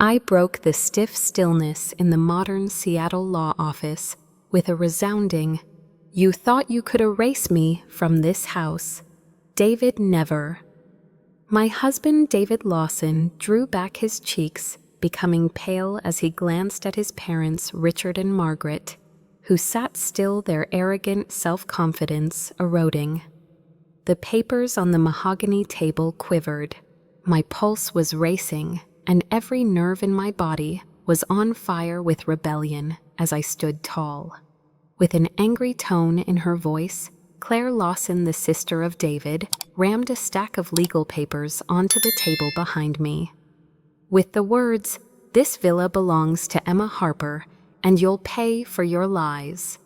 I broke the stiff stillness in the modern Seattle law office with a resounding, "You thought you could erase me from this house. David never." My husband, David Lawson, drew back his cheeks, becoming pale as he glanced at his parents, Richard and Margaret, who sat still, their arrogant self-confidence eroding. The papers on the mahogany table quivered. My pulse was racing, and every nerve in my body was on fire with rebellion as I stood tall. With an angry tone in her voice, Claire Lawson, the sister of David, rammed a stack of legal papers onto the table behind me. With the words, "This villa belongs to Emma Harper, and you'll pay for your lies."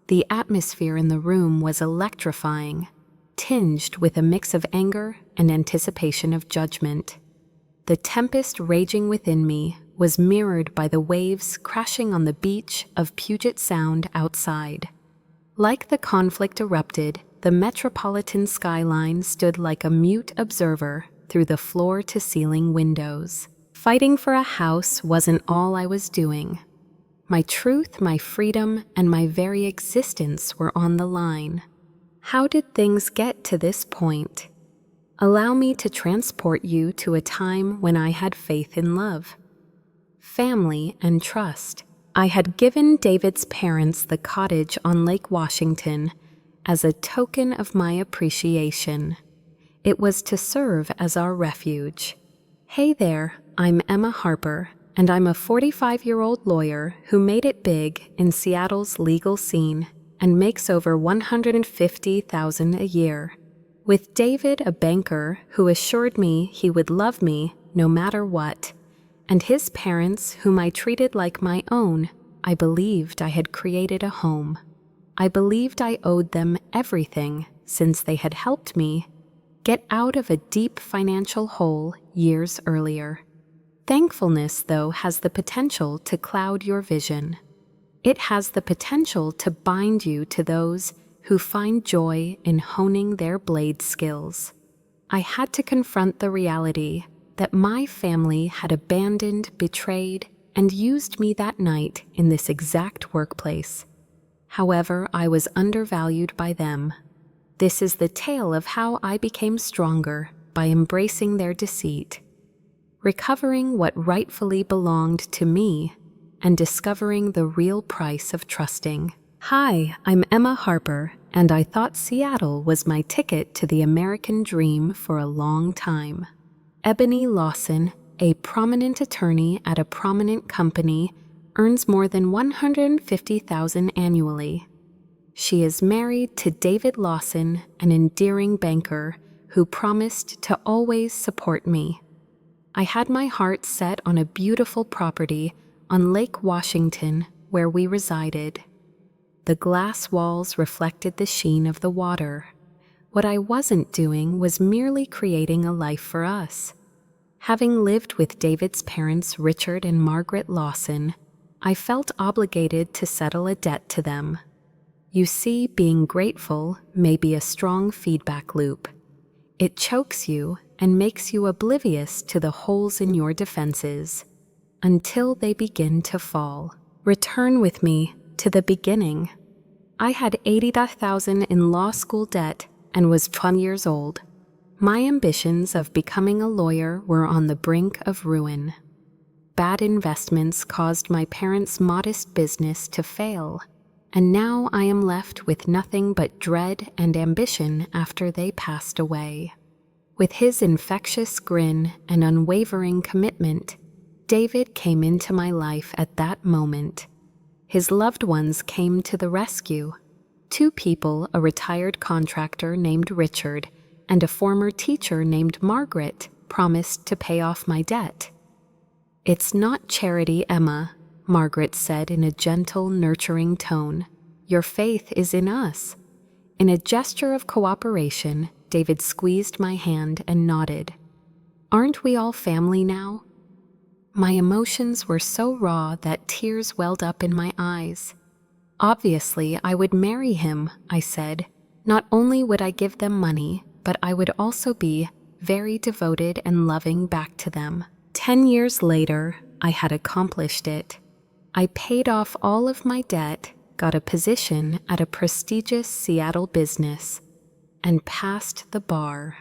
The atmosphere in the room was electrifying, tinged with a mix of anger and anticipation of judgment. The tempest raging within me was mirrored by the waves crashing on the beach of Puget Sound outside. Like the conflict erupted, the metropolitan skyline stood like a mute observer through the floor-to-ceiling windows. Fighting for a house wasn't all I was doing. My truth, my freedom, and my very existence were on the line. How did things get to this point? Allow me to transport you to a time when I had faith in love, family, and trust. I had given David's parents the cottage on Lake Washington as a token of my appreciation. It was to serve as our refuge. Hey there, I'm Emma Harper, and I'm a 45-year-old lawyer who made it big in Seattle's legal scene and makes over $150,000 a year. With David, a banker who assured me he would love me no matter what, and his parents whom I treated like my own, I believed I had created a home. I believed I owed them everything since they had helped me get out of a deep financial hole years earlier. Thankfulness, though, has the potential to cloud your vision. It has the potential to bind you to those who find joy in honing their blade skills. I had to confront the reality that my family had abandoned, betrayed, and used me that night in this exact workplace. However, I was undervalued by them. This is the tale of how I became stronger by embracing their deceit, recovering what rightfully belonged to me, and discovering the real price of trusting. Hi, I'm Emma Harper, and I thought Seattle was my ticket to the American dream for a long time. Ebony Lawson, a prominent attorney at a prominent company, earns more than $150,000 annually. She is married to David Lawson, an endearing banker who promised to always support me. I had my heart set on a beautiful property on Lake Washington where we resided. The glass walls reflected the sheen of the water. What I wasn't doing was merely creating a life for us. Having lived with David's parents, Richard and Margaret Lawson, I felt obligated to settle a debt to them. You see, being grateful may be a strong feedback loop. It chokes you and makes you oblivious to the holes in your defenses until they begin to fall. Return with me to the beginning. I had $80,000 in law school debt and was 20 years old. My ambitions of becoming a lawyer were on the brink of ruin. Bad investments caused my parents' modest business to fail, and now I am left with nothing but dread and ambition after they passed away. With his infectious grin and unwavering commitment, David came into my life at that moment. His loved ones came to the rescue. Two people, a retired contractor named Richard and a former teacher named Margaret, promised to pay off my debt. "It's not charity, Emma," Margaret said in a gentle, nurturing tone. "Your faith is in us." In a gesture of cooperation, David squeezed my hand and nodded. "Aren't we all family now?" My emotions were so raw that tears welled up in my eyes. "Obviously, I would marry him," I said. "Not only would I give them money, but I would also be very devoted and loving back to them." 10 years later, I had accomplished it. I paid off all of my debt, got a position at a prestigious Seattle business, and passed the bar.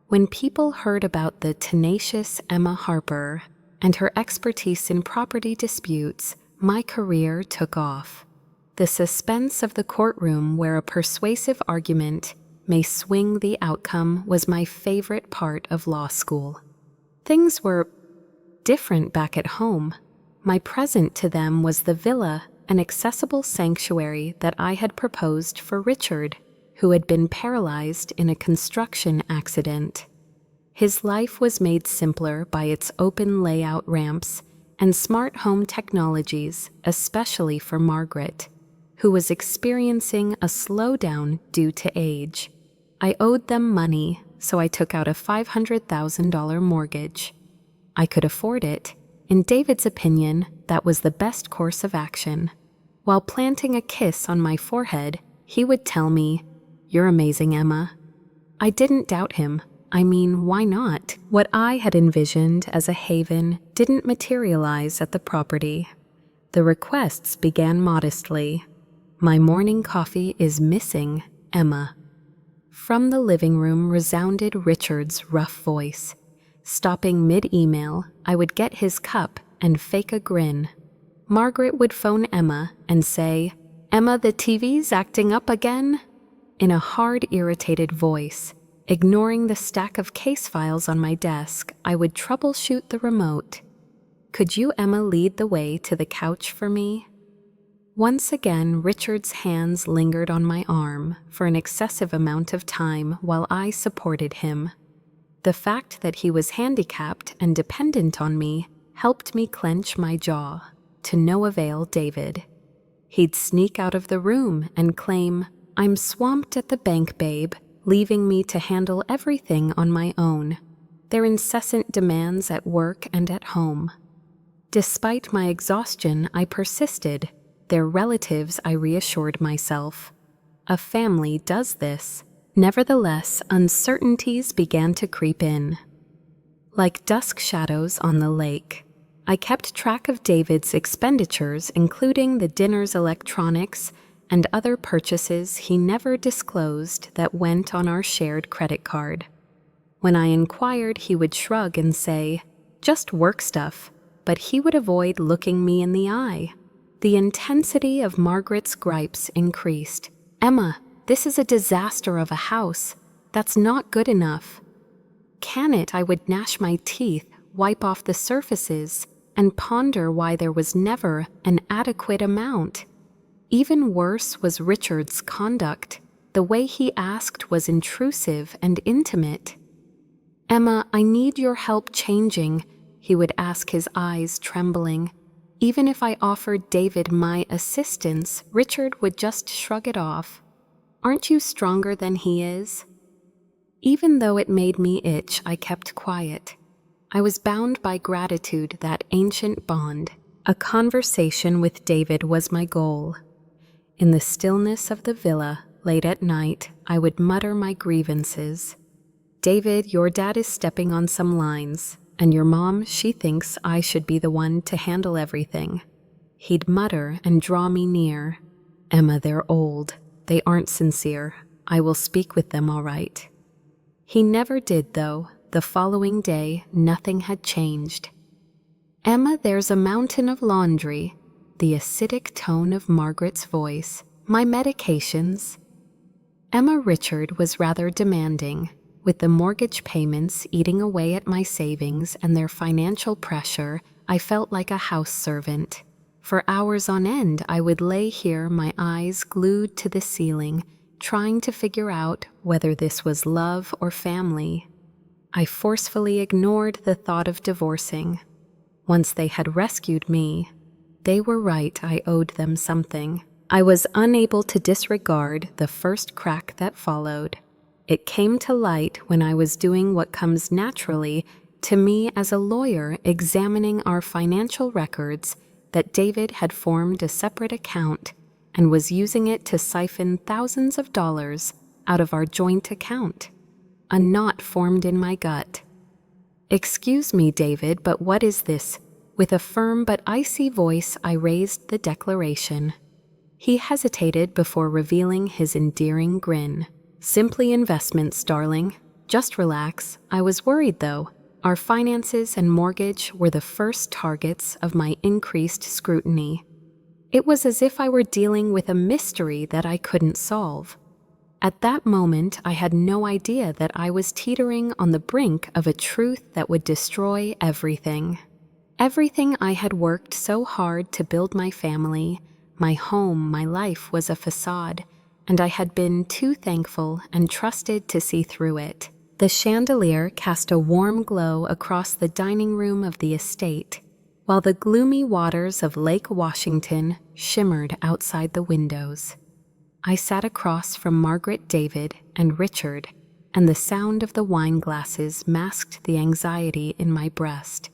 When people heard about the tenacious Emma Harper and her expertise in property disputes, my career took off. The suspense of the courtroom where a persuasive argument may swing the outcome was my favorite part of law school. Things were different back at home. My present to them was the villa, an accessible sanctuary that I had proposed for Richard, who had been paralyzed in a construction accident. His life was made simpler by its open layout ramps and smart home technologies, especially for Margaret, who was experiencing a slowdown due to age. I owed them money, so I took out a $500,000 mortgage. I could afford it. In David's opinion, that was the best course of action. While planting a kiss on my forehead, he would tell me, "You're amazing, Emma." I didn't doubt him. I mean, why not? What I had envisioned as a haven didn't materialize at the property. The requests began modestly. "My morning coffee is missing, Emma." From the living room resounded Richard's rough voice. Stopping mid-email, I would get his cup and fake a grin. Margaret would phone Emma and say, "Emma, the TV's acting up again," in a hard, irritated voice. Ignoring the stack of case files on my desk, I would troubleshoot the remote. "Could you, Emma, lead the way to the couch for me?" Once again, Richard's hands lingered on my arm for an excessive amount of time while I supported him. The fact that he was handicapped and dependent on me helped me clench my jaw. To no avail, David. He'd sneak out of the room and claim, "I'm swamped at the bank, babe," leaving me to handle everything on my own, their incessant demands at work and at home. Despite my exhaustion, I persisted. Their relatives, I reassured myself. A family does this. Nevertheless, uncertainties began to creep in. Like dusk shadows on the lake, I kept track of David's expenditures, including the dinner's electronics and other purchases he never disclosed that went on our shared credit card. When I inquired, he would shrug and say, "Just work stuff," but he would avoid looking me in the eye. The intensity of Margaret's gripes increased. "Emma, this is a disaster of a house. That's not good enough." "Can it?" I would gnash my teeth, wipe off the surfaces, and ponder why there was never an adequate amount. Even worse was Richard's conduct. The way he asked was intrusive and intimate. "Emma, I need your help changing," he would ask, his eyes trembling. Even if I offered David my assistance, Richard would just shrug it off. "Aren't you stronger than he is?" Even though it made me itch, I kept quiet. I was bound by gratitude, that ancient bond. A conversation with David was my goal. In the stillness of the villa, late at night, I would mutter my grievances. "David, your dad is stepping on some lines, and your mom, she thinks I should be the one to handle everything." He'd mutter and draw me near. "Emma, they're old. They aren't sincere. I will speak with them all right." He never did, though. The following day, nothing had changed. "Emma, there's a mountain of laundry." The acidic tone of Margaret's voice. "My medications." Emma Richard was rather demanding. With the mortgage payments eating away at my savings and their financial pressure, I felt like a house servant. For hours on end, I would lay here, my eyes glued to the ceiling, trying to figure out whether this was love or family. I forcefully ignored the thought of divorcing. Once they had rescued me, they were right, I owed them something. I was unable to disregard the first crack that followed. It came to light when I was doing what comes naturally to me as a lawyer, examining our financial records, that David had formed a separate account and was using it to siphon thousands of dollars out of our joint account. A knot formed in my gut. "Excuse me, David, but what is this? With a firm but icy voice, I raised the declaration. He hesitated before revealing his endearing grin. "Simply investments, darling. Just relax." I was worried, though. Our finances and mortgage were the first targets of my increased scrutiny. It was as if I were dealing with a mystery that I couldn't solve. At that moment, I had no idea that I was teetering on the brink of a truth that would destroy everything. Everything I had worked so hard to build: my family, my home, my life was a facade, and I had been too thankful and trusted to see through it. The chandelier cast a warm glow across the dining room of the estate, while the gloomy waters of Lake Washington shimmered outside the windows. I sat across from Margaret, David, and Richard, and the sound of the wine glasses masked the anxiety in my breast.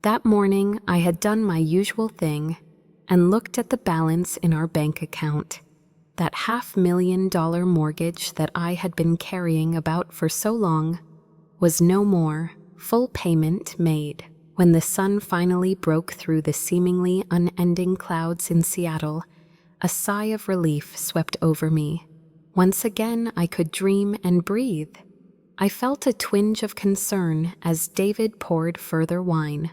That morning, I had done my usual thing and looked at the balance in our bank account. That $500,000 mortgage that I had been carrying about for so long was no more. Full payment made. When the sun finally broke through the seemingly unending clouds in Seattle, a sigh of relief swept over me. Once again, I could dream and breathe. I felt a twinge of concern as David poured further wine,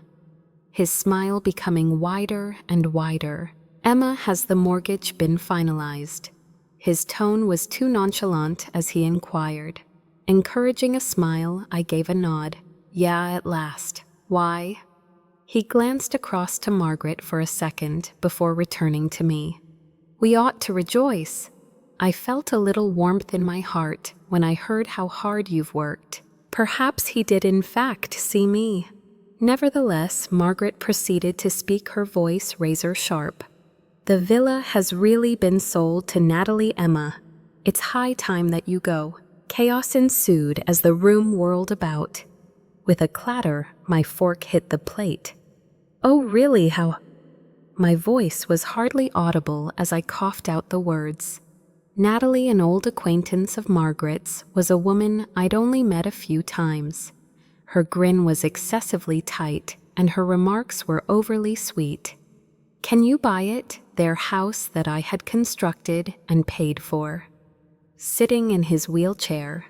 his smile becoming wider and wider. "Emma, has the mortgage been finalized?" His tone was too nonchalant as he inquired. Encouraging a smile, I gave a nod. "Yeah, at last. Why?" He glanced across to Margaret for a second before returning to me. "We ought to rejoice." I felt a little warmth in my heart when I heard how hard you've worked. Perhaps he did in fact see me. Nevertheless, Margaret proceeded to speak, her voice razor sharp. "The villa has really been sold to Natalie, Emma. It's high time that you go." Chaos ensued as the room whirled about. With a clatter, my fork hit the plate. "Oh, really? How—" My voice was hardly audible as I coughed out the words. Natalie, an old acquaintance of Margaret's, was a woman I'd only met a few times. Her grin was excessively tight, and her remarks were overly sweet. "Can you buy it?" Their house that I had constructed and paid for. Sitting in his wheelchair,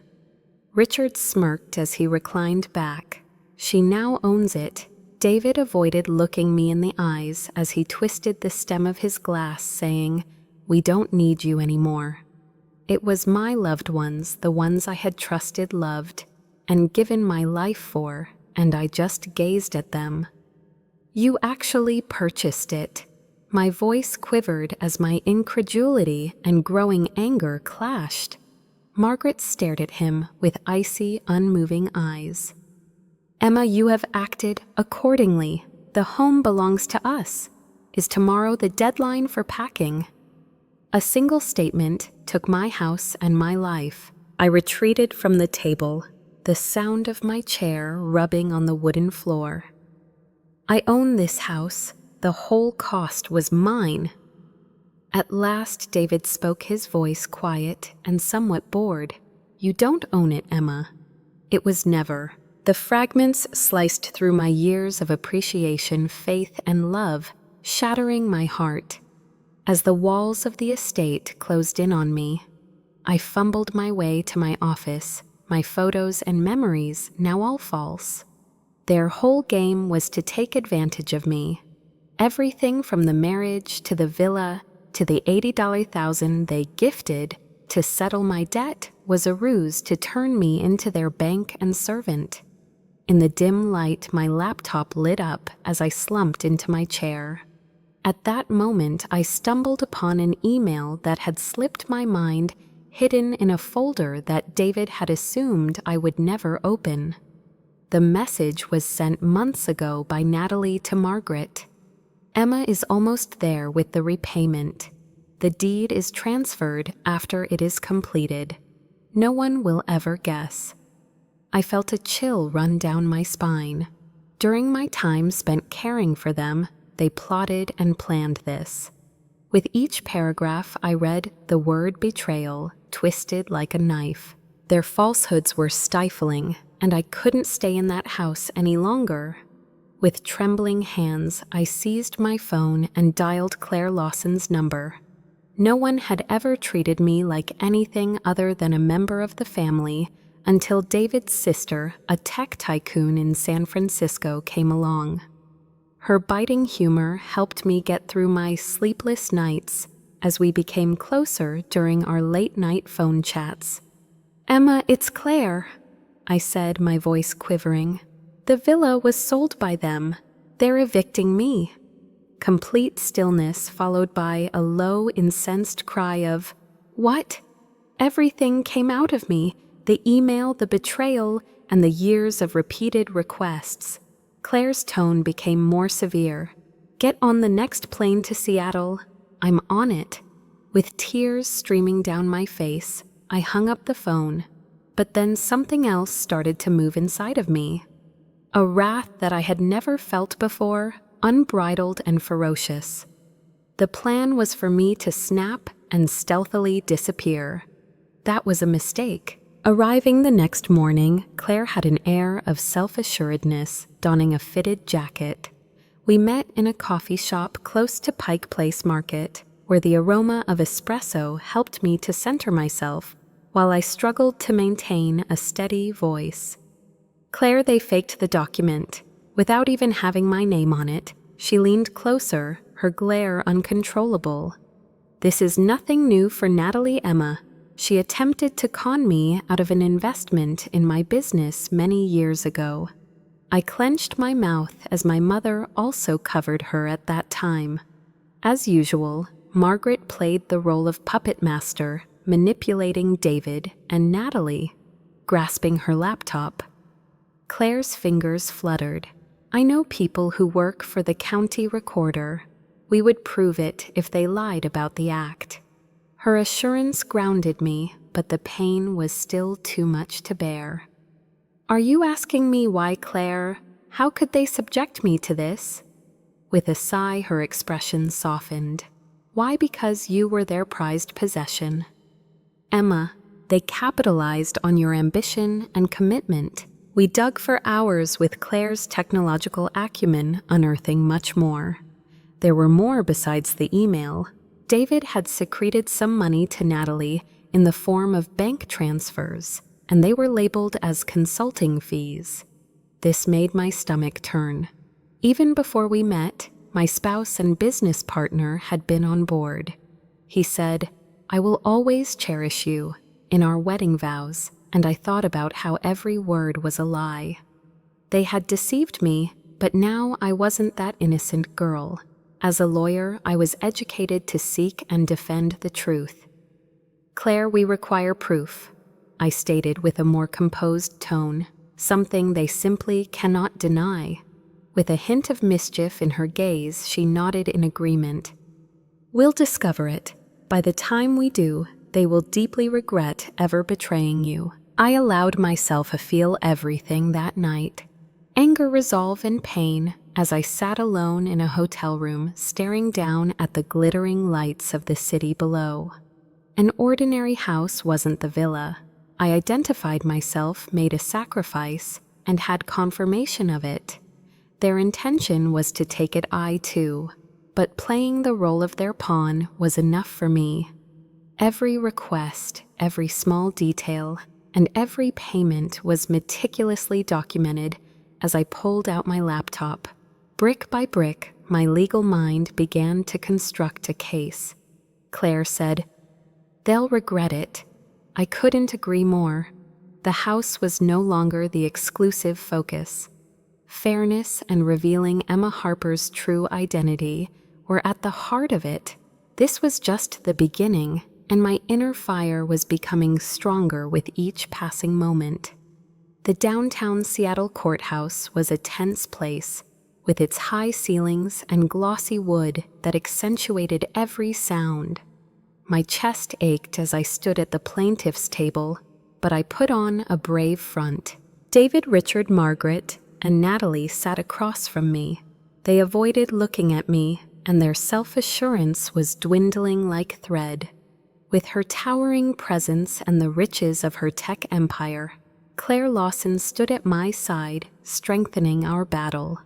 Richard smirked as he reclined back. "She now owns it." David avoided looking me in the eyes as he twisted the stem of his glass, saying, "We don't need you anymore." It was my loved ones, the ones I had trusted, loved, and given my life for, and I just gazed at them. "You actually purchased it." My voice quivered as my incredulity and growing anger clashed. Margaret stared at him with icy, unmoving eyes. "Emma, you have acted accordingly. The home belongs to us. Is tomorrow the deadline for packing?" A single statement took my house and my life. I retreated from the table, the sound of my chair rubbing on the wooden floor. "I own this house. The whole cost was mine." At last, David spoke, his voice quiet and somewhat bored. "You don't own it, Emma. It was never." The fragments sliced through my years of appreciation, faith, and love, shattering my heart. As the walls of the estate closed in on me, I fumbled my way to my office, my photos and memories now all false. Their whole game was to take advantage of me. Everything from the marriage to the villa to the $80,000 they gifted to settle my debt was a ruse to turn me into their bank and servant. In the dim light, my laptop lit up as I slumped into my chair. At that moment, I stumbled upon an email that had slipped my mind, hidden in a folder that David had assumed I would never open. The message was sent months ago by Natalie to Margaret. "Emma is almost there with the repayment. The deed is transferred after it is completed. No one will ever guess." I felt a chill run down my spine. During my time spent caring for them, they plotted and planned this. With each paragraph, I read the word betrayal, twisted like a knife. Their falsehoods were stifling, and I couldn't stay in that house any longer. With trembling hands, I seized my phone and dialed Claire Lawson's number. No one had ever treated me like anything other than a member of the family until David's sister, a tech tycoon in San Francisco, came along. Her biting humor helped me get through my sleepless nights as we became closer during our late-night phone chats. "Emma, it's Claire," I said, my voice quivering. "The villa was sold by them. They're evicting me." Complete stillness followed by a low, incensed cry of, "What?" Everything came out of me, the email, the betrayal, and the years of repeated requests. Claire's tone became more severe. "Get on the next plane to Seattle. I'm on it." With tears streaming down my face, I hung up the phone, but then something else started to move inside of me. A wrath that I had never felt before, unbridled and ferocious. The plan was for me to snap and stealthily disappear. That was a mistake. Arriving the next morning, Claire had an air of self-assuredness, donning a fitted jacket. We met in a coffee shop close to Pike Place Market, where the aroma of espresso helped me to center myself while I struggled to maintain a steady voice. "Claire, they faked the document. Without even having my name on it, she leaned closer, her glare uncontrollable. This is nothing new for Natalie Emma. She attempted to con me out of an investment in my business many years ago." I clenched my mouth as my mother also covered her at that time. As usual, Margaret played the role of puppet master, manipulating David and Natalie, grasping her laptop. Claire's fingers fluttered. "I know people who work for the county recorder. We would prove it if they lied about the act." Her assurance grounded me, but the pain was still too much to bear. "Are you asking me why, Claire? How could they subject me to this?" With a sigh, her expression softened. "Why? Because you were their prized possession. Emma, they capitalized on your ambition and commitment. We dug for hours with Claire's technological acumen, unearthing much more. There were more besides the email. David had secreted some money to Natalie in the form of bank transfers, and they were labeled as consulting fees. This made my stomach turn. Even before we met, my spouse and business partner had been on board. He said, "I will always cherish you," in our wedding vows, and I thought about how every word was a lie. They had deceived me, but now I wasn't that innocent girl. As a lawyer, I was educated to seek and defend the truth. "Claire, we require proof," I stated with a more composed tone, something they simply cannot deny. With a hint of mischief in her gaze, she nodded in agreement. "We'll discover it. By the time we do, they will deeply regret ever betraying you." I allowed myself to feel everything that night. Anger, resolve, and pain, as I sat alone in a hotel room staring down at the glittering lights of the city below. An ordinary house wasn't the villa. I identified myself, made a sacrifice, and had confirmation of it. Their intention was to take it I too, but playing the role of their pawn was enough for me. Every request, every small detail, and every payment was meticulously documented as I pulled out my laptop. Brick by brick, my legal mind began to construct a case. Claire said, "They'll regret it." I couldn't agree more. The house was no longer the exclusive focus. Fairness and revealing Emma Harper's true identity were at the heart of it. This was just the beginning, and my inner fire was becoming stronger with each passing moment. The downtown Seattle courthouse was a tense place, with its high ceilings and glossy wood that accentuated every sound. My chest ached as I stood at the plaintiff's table, but I put on a brave front. David, Richard, Margaret, and Natalie sat across from me. They avoided looking at me, and their self-assurance was dwindling like thread. With her towering presence and the riches of her tech empire, Claire Lawson stood at my side, strengthening our battle.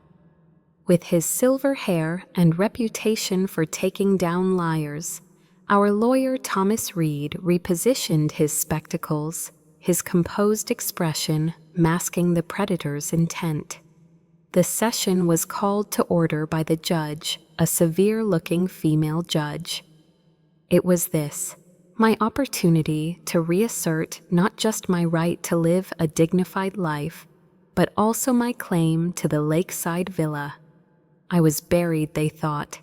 With his silver hair and reputation for taking down liars, our lawyer Thomas Reed repositioned his spectacles, his composed expression masking the predator's intent. The session was called to order by the judge, a severe-looking female judge. It was this, my opportunity to reassert not just my right to live a dignified life, but also my claim to the lakeside villa. I was buried, they thought.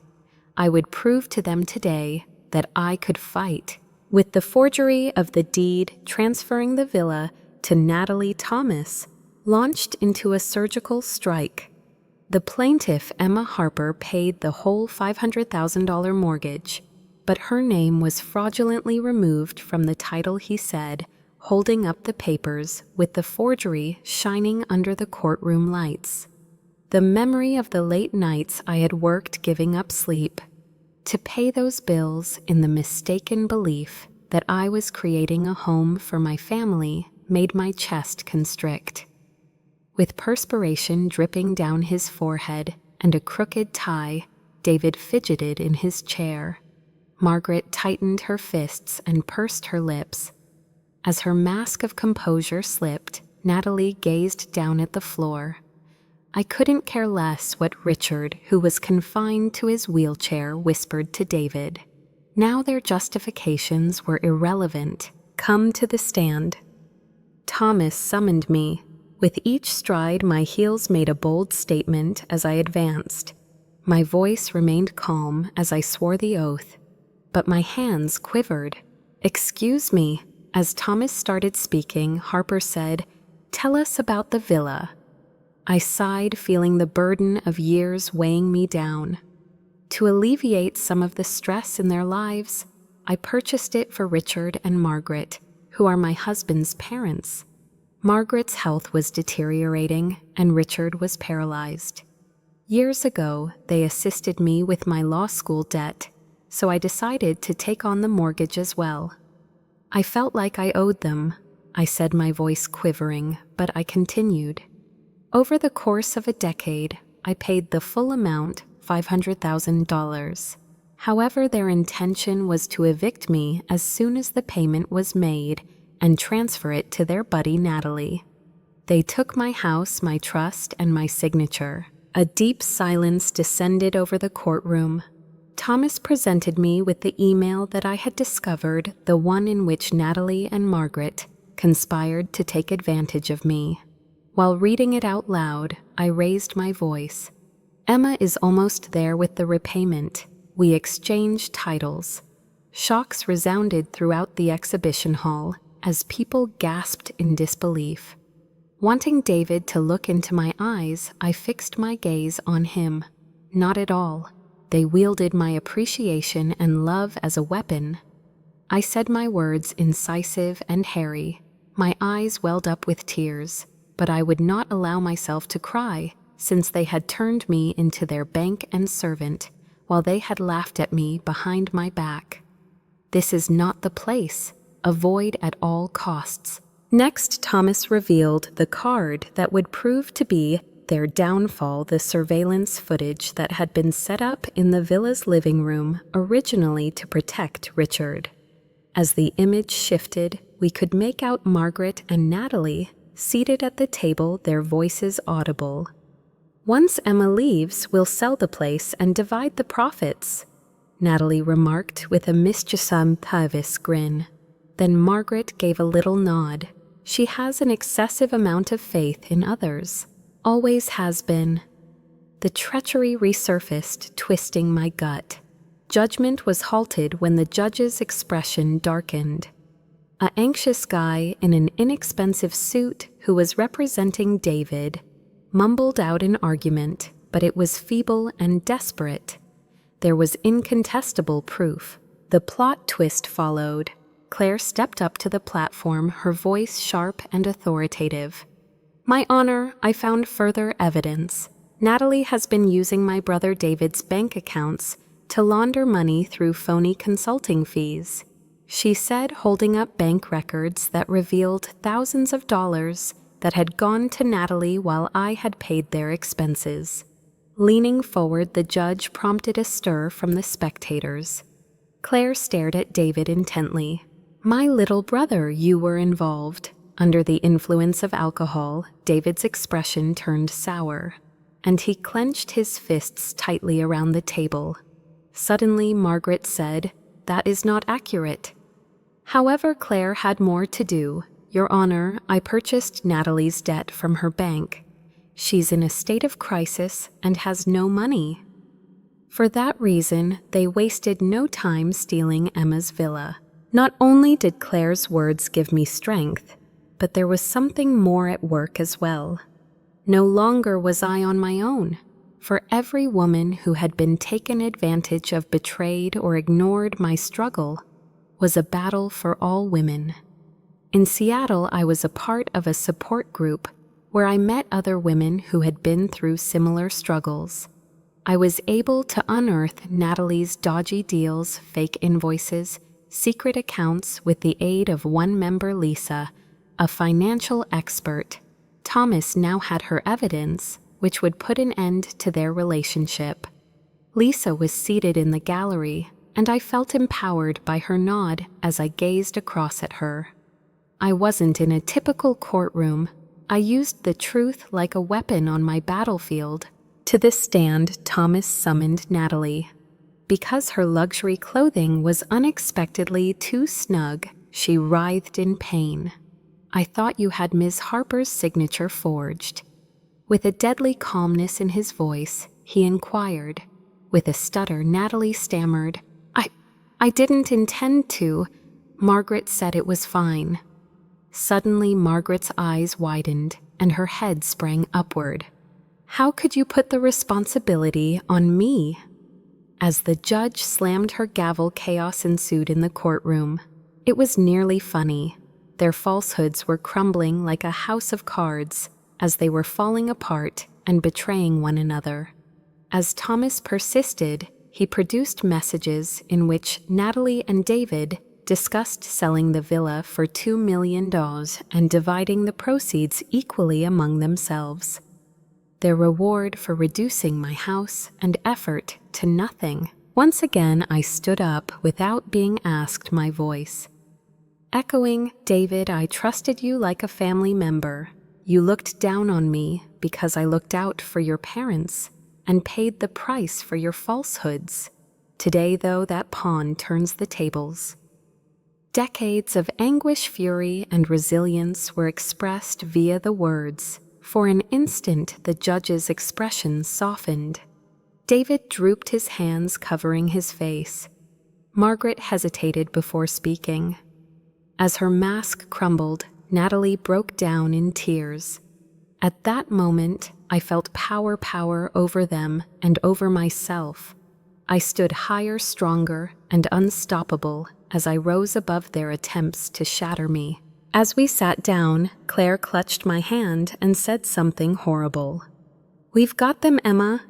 I would prove to them today that I could fight. With the forgery of the deed transferring the villa to Natalie Thomas launched into a surgical strike. The plaintiff, Emma Harper, paid the whole $500,000 mortgage, but her name was fraudulently removed from the title, he said, holding up the papers with the forgery shining under the courtroom lights. The memory of the late nights I had worked giving up sleep to pay those bills in the mistaken belief that I was creating a home for my family made my chest constrict. With perspiration dripping down his forehead and a crooked tie, David fidgeted in his chair. Margaret tightened her fists and pursed her lips. As her mask of composure slipped, Natalie gazed down at the floor. I couldn't care less what Richard, who was confined to his wheelchair, whispered to David. Now their justifications were irrelevant. Come to the stand. Thomas summoned me. With each stride, my heels made a bold statement as I advanced. My voice remained calm as I swore the oath, but my hands quivered. Excuse me. As Thomas started speaking, Harper said, "Tell us about the villa." I sighed, feeling the burden of years weighing me down. To alleviate some of the stress in their lives, I purchased it for Richard and Margaret, who are my husband's parents. Margaret's health was deteriorating, and Richard was paralyzed. Years ago, they assisted me with my law school debt, so I decided to take on the mortgage as well. I felt like I owed them, I said, my voice quivering, but I continued. Over the course of a decade, I paid the full amount, $500,000. However, their intention was to evict me as soon as the payment was made and transfer it to their buddy Natalie. They took my house, my trust, and my signature. A deep silence descended over the courtroom. Thomas presented me with the email that I had discovered, the one in which Natalie and Margaret conspired to take advantage of me. While reading it out loud, I raised my voice. Emma is almost there with the repayment. We exchanged titles. Shocks resounded throughout the exhibition hall as people gasped in disbelief. Wanting David to look into my eyes, I fixed my gaze on him. Not at all. They wielded my appreciation and love as a weapon. I said my words incisive and hairy. My eyes welled up with tears, but I would not allow myself to cry, since they had turned me into their bank and servant, while they had laughed at me behind my back. This is not the place. Avoid at all costs. Next, Thomas revealed the card that would prove to be their downfall, the surveillance footage that had been set up in the villa's living room originally to protect Richard. As the image shifted, we could make out Margaret and Natalie seated at the table, their voices audible. Once Emma leaves, we'll sell the place and divide the profits, Natalie remarked with a mischievous grin. Then Margaret gave a little nod. She has an excessive amount of faith in others. Always has been. The treachery resurfaced, twisting my gut. Judgment was halted when the judge's expression darkened. An anxious guy in an inexpensive suit who was representing David mumbled out an argument, but it was feeble and desperate. There was incontestable proof. The plot twist followed. Claire stepped up to the platform, her voice sharp and authoritative. My honor, I found further evidence. Natalie has been using my brother David's bank accounts to launder money through phony consulting fees, she said, holding up bank records that revealed thousands of dollars that had gone to Natalie while I had paid their expenses. Leaning forward, the judge prompted a stir from the spectators. Claire stared at David intently. "My little brother, you were involved." Under the influence of alcohol, David's expression turned sour, and he clenched his fists tightly around the table. Suddenly, Margaret said, "That is not accurate." However, Claire had more to do. "Your Honor, I purchased Natalie's debt from her bank. She's in a state of crisis and has no money." For that reason, they wasted no time stealing Emma's villa. Not only did Claire's words give me strength, but there was something more at work as well. No longer was I on my own. For every woman who had been taken advantage of, betrayed, or ignored my struggle was a battle for all women. In Seattle, I was a part of a support group where I met other women who had been through similar struggles. I was able to unearth Natalie's dodgy deals, fake invoices, secret accounts with the aid of one member, Lisa, a financial expert. Thomas now had her evidence, which would put an end to their relationship. Lisa was seated in the gallery, and I felt empowered by her nod as I gazed across at her. I wasn't in a typical courtroom. I used the truth like a weapon on my battlefield. To the stand, Thomas summoned Natalie. Because her luxury clothing was unexpectedly too snug, she writhed in pain. "I thought you had Ms. Harper's signature forged." With a deadly calmness in his voice, he inquired. With a stutter, Natalie stammered, I didn't intend to." Margaret said it was fine. Suddenly, Margaret's eyes widened, and her head sprang upward. "How could you put the responsibility on me?" As the judge slammed her gavel, chaos ensued in the courtroom. It was nearly funny. Their falsehoods were crumbling like a house of cards as they were falling apart and betraying one another. As Thomas persisted, he produced messages in which Natalie and David discussed selling the villa for $2 million and dividing the proceeds equally among themselves. Their reward for reducing my house and effort to nothing. Once again, I stood up without being asked my voice. Echoing, "David, I trusted you like a family member. You looked down on me because I looked out for your parents and paid the price for your falsehoods. Today, though, that pawn turns the tables." Decades of anguish, fury, and resilience were expressed via the words. For an instant, the judge's expression softened. David drooped his hands, covering his face. Margaret hesitated before speaking. As her mask crumbled, Natalie broke down in tears. At that moment, I felt power over them and over myself. I stood higher, stronger, and unstoppable as I rose above their attempts to shatter me. As we sat down, Claire clutched my hand and said something horrible. "We've got them, Emma."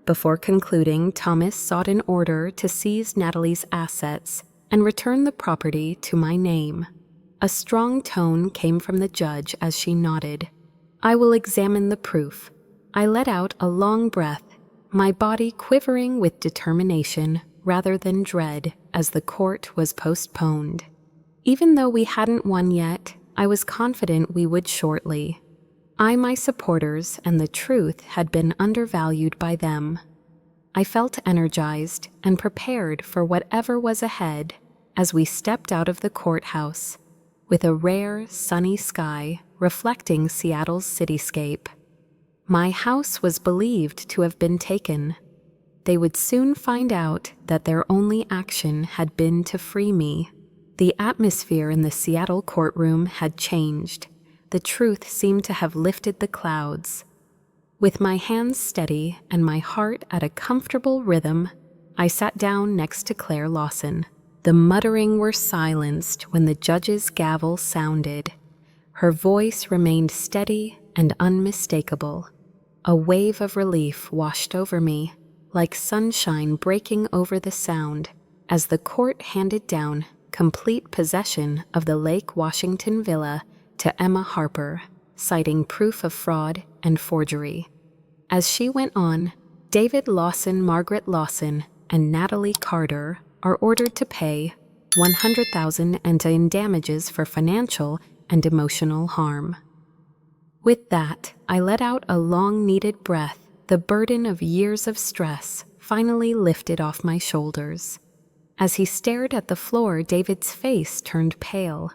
Before concluding, Thomas sought an order to seize Natalie's assets and return the property to my name. A strong tone came from the judge as she nodded. "I will examine the proof." I let out a long breath, my body quivering with determination rather than dread as the court was postponed. Even though we hadn't won yet, I was confident we would shortly. I, my supporters, and the truth had been undervalued by them. I felt energized and prepared for whatever was ahead as we stepped out of the courthouse, with a rare, sunny sky reflecting Seattle's cityscape. My house was believed to have been taken. They would soon find out that their only action had been to free me. The atmosphere in the Seattle courtroom had changed. The truth seemed to have lifted the clouds. With my hands steady and my heart at a comfortable rhythm, I sat down next to Claire Lawson. The muttering were silenced when the judge's gavel sounded. Her voice remained steady and unmistakable. A wave of relief washed over me, like sunshine breaking over the sound, as the court handed down complete possession of the Lake Washington villa to Emma Harper, citing proof of fraud and forgery. As she went on, David Lawson, Margaret Lawson, and Natalie Carter are ordered to pay $100,000 and in damages for financial and emotional harm. With that, I let out a long-needed breath. The burden of years of stress finally lifted off my shoulders. As he stared at the floor, David's face turned pale.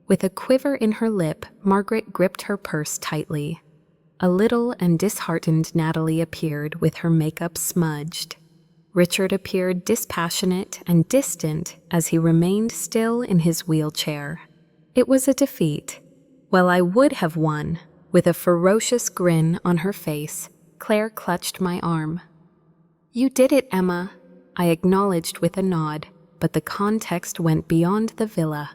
With a quiver in her lip, Margaret gripped her purse tightly. A little and disheartened Natalie appeared with her makeup smudged. Richard appeared dispassionate and distant as he remained still in his wheelchair. It was a defeat. Well, I would have won. With a ferocious grin on her face, Claire clutched my arm. "You did it, Emma," I acknowledged with a nod, but the context went beyond the villa.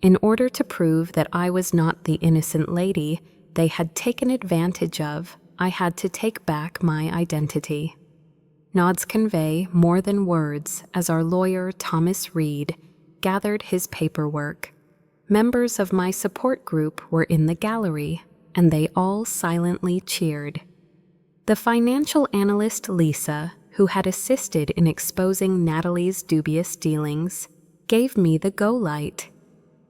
In order to prove that I was not the innocent lady they had taken advantage of, I had to take back my identity. Nods convey more than words as our lawyer, Thomas Reed, gathered his paperwork. Members of my support group were in the gallery, and they all silently cheered. The financial analyst Lisa, who had assisted in exposing Natalie's dubious dealings, gave me the go light.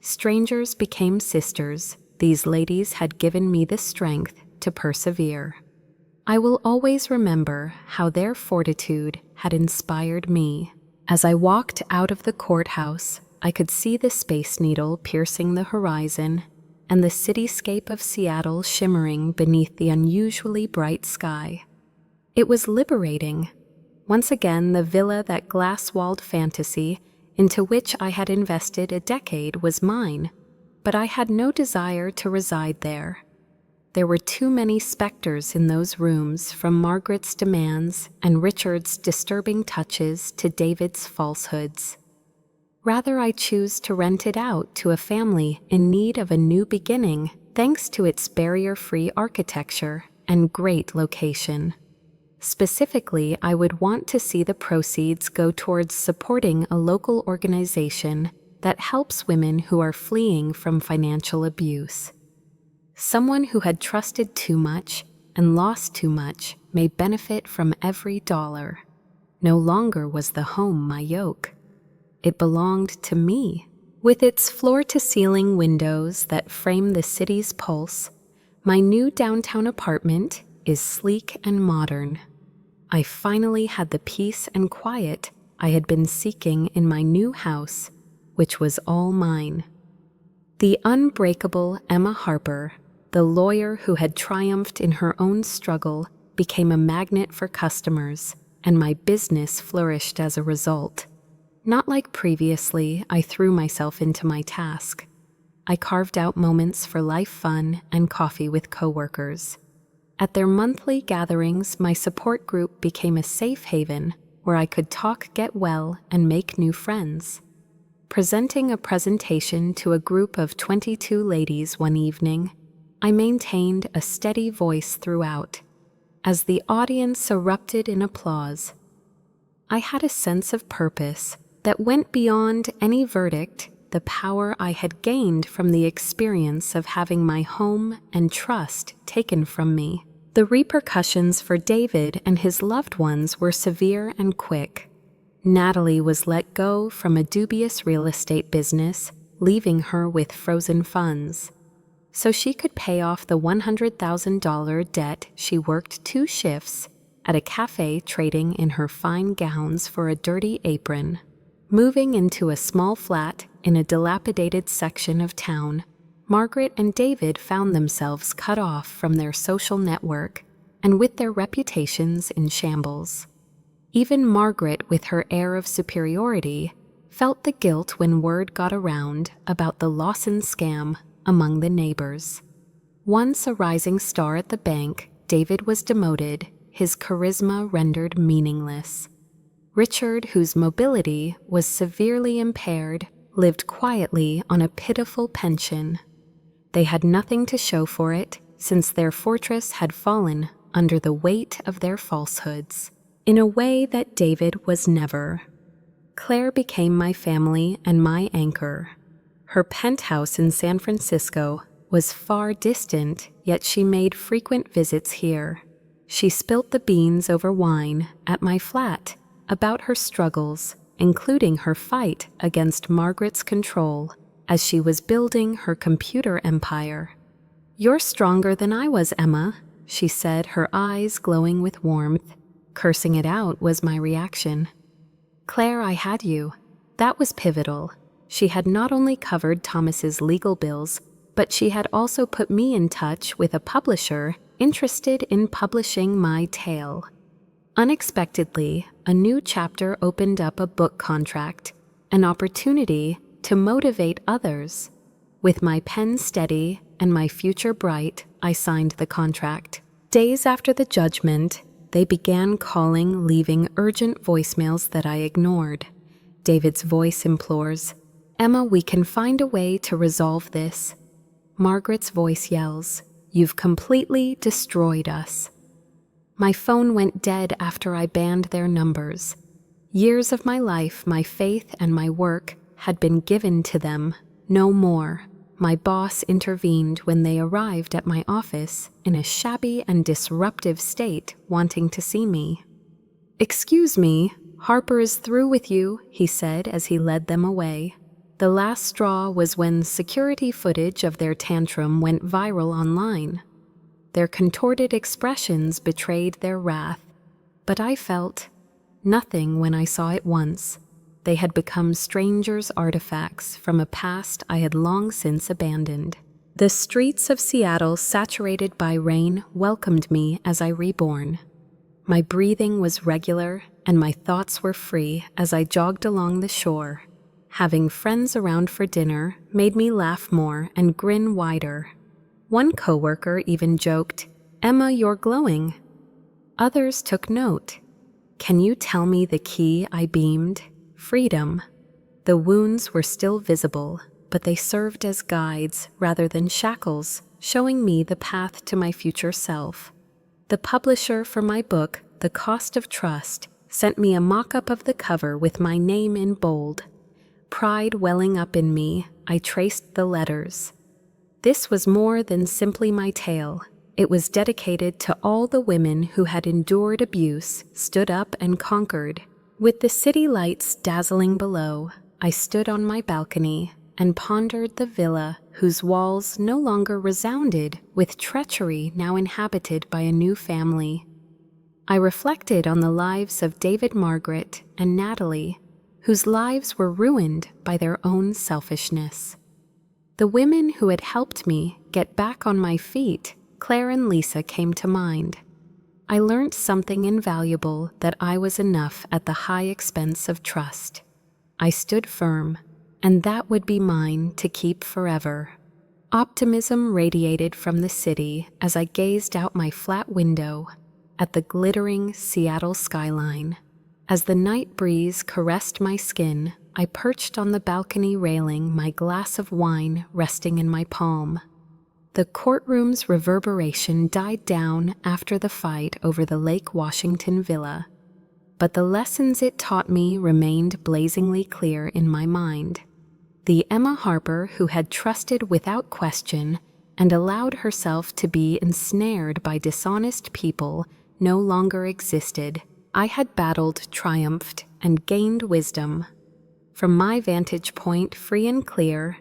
Strangers became sisters. These ladies had given me the strength to persevere. I will always remember how their fortitude had inspired me. As I walked out of the courthouse, I could see the Space Needle piercing the horizon and the cityscape of Seattle shimmering beneath the unusually bright sky. It was liberating. Once again, the villa, that glass-walled fantasy into which I had invested a decade, was mine, but I had no desire to reside there. There were too many specters in those rooms, from Margaret's demands and Richard's disturbing touches to David's falsehoods. Rather, I choose to rent it out to a family in need of a new beginning, thanks to its barrier-free architecture and great location. Specifically, I would want to see the proceeds go towards supporting a local organization that helps women who are fleeing from financial abuse. Someone who had trusted too much and lost too much may benefit from every dollar. No longer was the home my yoke. It belonged to me. With its floor-to-ceiling windows that frame the city's pulse, my new downtown apartment is sleek and modern. I finally had the peace and quiet I had been seeking in my new house, which was all mine. The unbreakable Emma Harper, the lawyer who had triumphed in her own struggle, became a magnet for customers, and my business flourished as a result. Not like previously, I threw myself into my task. I carved out moments for life fun and coffee with coworkers. At their monthly gatherings, my support group became a safe haven where I could talk, get well, and make new friends. Presenting a presentation to a group of 22 ladies one evening, I maintained a steady voice throughout. As the audience erupted in applause, I had a sense of purpose that went beyond any verdict. The power I had gained from the experience of having my home and trust taken from me. The repercussions for David and his loved ones were severe and quick. Natalie was let go from a dubious real estate business, leaving her with frozen funds. So she could pay off the $100,000 debt, she worked 2 shifts at a cafe trading in her fine gowns for a dirty apron. Moving into a small flat in a dilapidated section of town, Margaret and David found themselves cut off from their social network and with their reputations in shambles. Even Margaret, with her air of superiority, felt the guilt when word got around about the Lawson scam among the neighbors. Once a rising star at the bank, David was demoted, his charisma rendered meaningless. Richard, whose mobility was severely impaired, lived quietly on a pitiful pension. They had nothing to show for it, since their fortress had fallen under the weight of their falsehoods, in a way that David was never. Claire became my family and my anchor. Her penthouse in San Francisco was far distant, yet she made frequent visits here. She spilt the beans over wine at my flat about her struggles, including her fight against Margaret's control as she was building her computer empire. "You're stronger than I was, Emma," she said, her eyes glowing with warmth. Cursing it out was my reaction. "Claire, I had you." That was pivotal. She had not only covered Thomas's legal bills, but she had also put me in touch with a publisher interested in publishing my tale. Unexpectedly, a new chapter opened up a book contract, an opportunity to motivate others. With my pen steady and my future bright, I signed the contract. Days after the judgment, they began calling, leaving urgent voicemails that I ignored. David's voice implores, "Emma, we can find a way to resolve this." Margaret's voice yells, "You've completely destroyed us." My phone went dead after I banned their numbers. Years of my life, my faith, and my work had been given to them. No more. My boss intervened when they arrived at my office in a shabby and disruptive state, wanting to see me. "Excuse me, Harper is through with you," he said as he led them away. The last straw was when security footage of their tantrum went viral online. Their contorted expressions betrayed their wrath, but I felt nothing when I saw it once. They had become strangers' artifacts from a past I had long since abandoned. The streets of Seattle, saturated by rain, welcomed me as I reborn. My breathing was regular, and my thoughts were free as I jogged along the shore. Having friends around for dinner made me laugh more and grin wider. One coworker even joked, "Emma, you're glowing." Others took note. "Can you tell me the key?" I beamed. Freedom. The wounds were still visible, but they served as guides rather than shackles, showing me the path to my future self. The publisher for my book, The Cost of Trust, sent me a mock-up of the cover with my name in bold. Pride welling up in me, I traced the letters. This was more than simply my tale. It was dedicated to all the women who had endured abuse, stood up, and conquered. With the city lights dazzling below, I stood on my balcony and pondered the villa whose walls no longer resounded with treachery, now inhabited by a new family. I reflected on the lives of David, Margaret, and Natalie, whose lives were ruined by their own selfishness. The women who had helped me get back on my feet, Claire and Lisa, came to mind. I learned something invaluable, that I was enough at the high expense of trust. I stood firm, and that would be mine to keep forever. Optimism radiated from the city as I gazed out my flat window at the glittering Seattle skyline. As the night breeze caressed my skin, I perched on the balcony railing, my glass of wine resting in my palm. The courtroom's reverberation died down after the fight over the Lake Washington villa, but the lessons it taught me remained blazingly clear in my mind. The Emma Harper who had trusted without question and allowed herself to be ensnared by dishonest people no longer existed. I had battled, triumphed, and gained wisdom. From my vantage point, free and clear,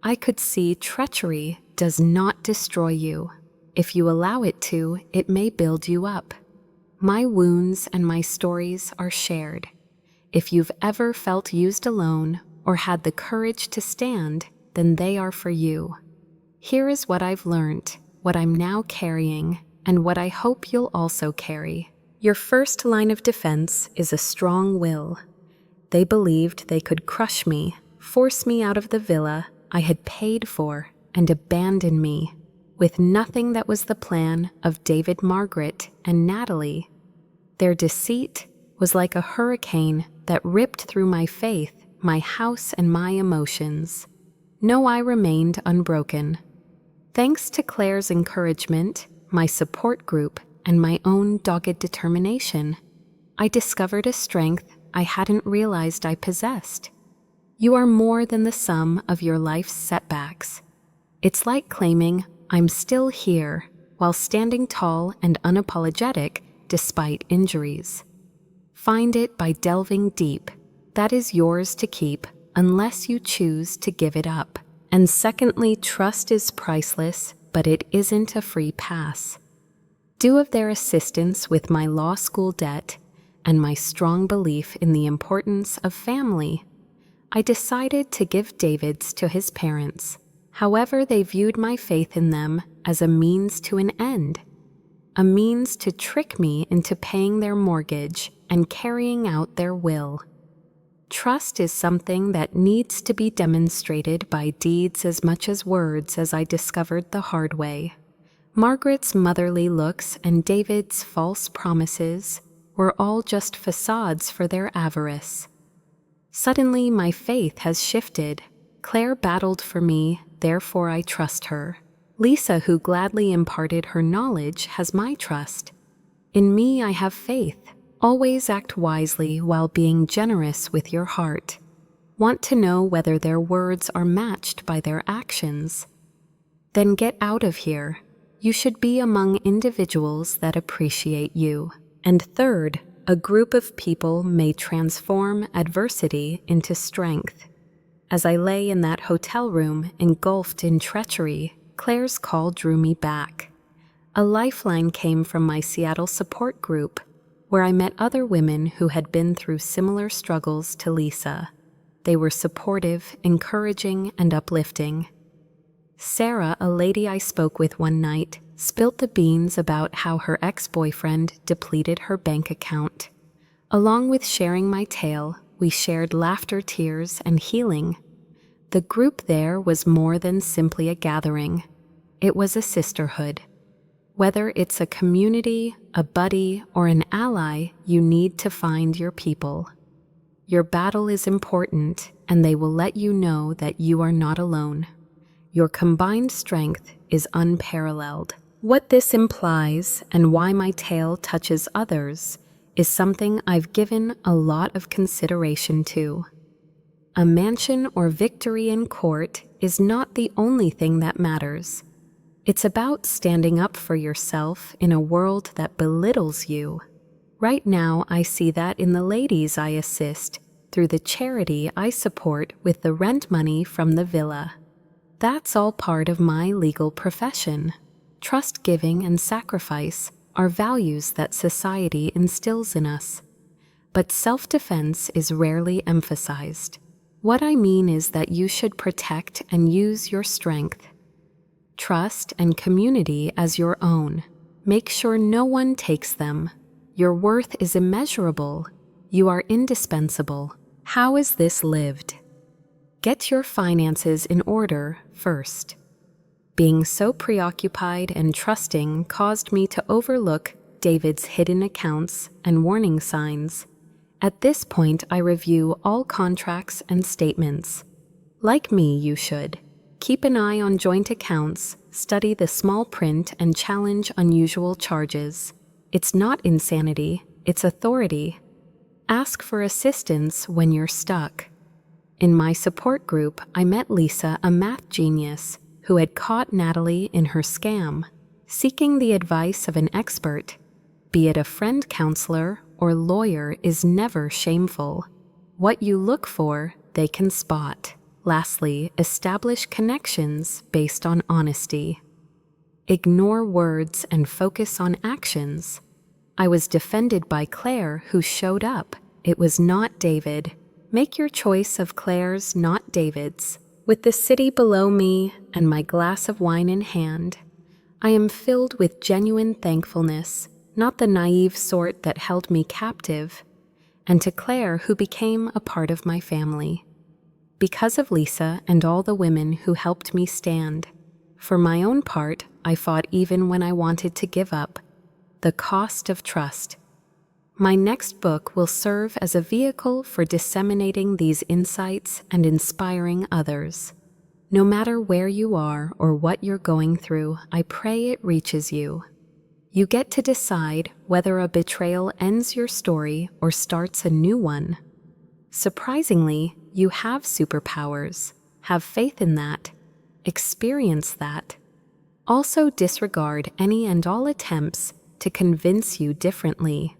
I could see treachery does not destroy you. If you allow it to, it may build you up. My wounds and my stories are shared. If you've ever felt used alone or had the courage to stand, then they are for you. Here is what I've learned, what I'm now carrying, and what I hope you'll also carry. Your first line of defense is a strong will. They believed they could crush me, force me out of the villa I had paid for, and abandon me, with nothing that was the plan of David, Margaret, and Natalie. Their deceit was like a hurricane that ripped through my faith, my house, and my emotions. No, I remained unbroken. Thanks to Claire's encouragement, my support group, and my own dogged determination, I discovered a strength I hadn't realized I possessed. You are more than the sum of your life's setbacks. It's like claiming, "I'm still here," while standing tall and unapologetic despite injuries. Find it by delving deep. That is yours to keep unless you choose to give it up. And secondly, trust is priceless, but it isn't a free pass. Due of their assistance with my law school debt and my strong belief in the importance of family, I decided to give David's to his parents. However, they viewed my faith in them as a means to an end, a means to trick me into paying their mortgage and carrying out their will. Trust is something that needs to be demonstrated by deeds as much as words, as I discovered the hard way. Margaret's motherly looks and David's false promises were all just facades for their avarice. Suddenly, my faith has shifted. Claire battled for me, therefore I trust her. Lisa, who gladly imparted her knowledge, has my trust. In me I have faith. Always act wisely while being generous with your heart. Want to know whether their words are matched by their actions? Then get out of here. You should be among individuals that appreciate you. And third, a group of people may transform adversity into strength. As I lay in that hotel room engulfed in treachery, Claire's call drew me back. A lifeline came from my Seattle support group, where I met other women who had been through similar struggles to Lisa. They were supportive, encouraging, and uplifting. Sarah, a lady I spoke with one night, spilt the beans about how her ex-boyfriend depleted her bank account. Along with sharing my tale, we shared laughter, tears, and healing. The group there was more than simply a gathering. It was a sisterhood. Whether it's a community, a buddy, or an ally, you need to find your people. Your battle is important, and they will let you know that you are not alone. Your combined strength is unparalleled. What this implies, and why my tale touches others, is something I've given a lot of consideration to. A mansion or victory in court is not the only thing that matters. It's about standing up for yourself in a world that belittles you. Right now, I see that in the ladies I assist through the charity I support with the rent money from the villa. That's all part of my legal profession. Trust, giving, and sacrifice are values that society instills in us. But self-defense is rarely emphasized. What I mean is that you should protect and use your strength. Trust and community as your own. Make sure no one takes them. Your worth is immeasurable. You are indispensable. How is this lived? Get your finances in order first. Being so preoccupied and trusting caused me to overlook David's hidden accounts and warning signs. At this point, I review all contracts and statements. Like me, you should. Keep an eye on joint accounts, study the small print, and challenge unusual charges. It's not insanity, it's authority. Ask for assistance when you're stuck. In my support group, I met Lisa, a math genius, who had caught Natalie in her scam. Seeking the advice of an expert, be it a friend, counselor, or lawyer, is never shameful. What you look for, they can spot. Lastly, establish connections based on honesty. Ignore words and focus on actions. I was defended by Claire, who showed up. It was not David. Make your choice of Claire's, not David's. With the city below me and my glass of wine in hand, I am filled with genuine thankfulness, not the naive sort that held me captive, and to Claire, who became a part of my family. Because of Lisa and all the women who helped me stand. For my own part, I fought even when I wanted to give up. The cost of trust. My next book will serve as a vehicle for disseminating these insights and inspiring others. No matter where you are or what you're going through, I pray it reaches you. You get to decide whether a betrayal ends your story or starts a new one. Surprisingly, you have superpowers. Have faith in that. Experience that. Also disregard any and all attempts to convince you differently.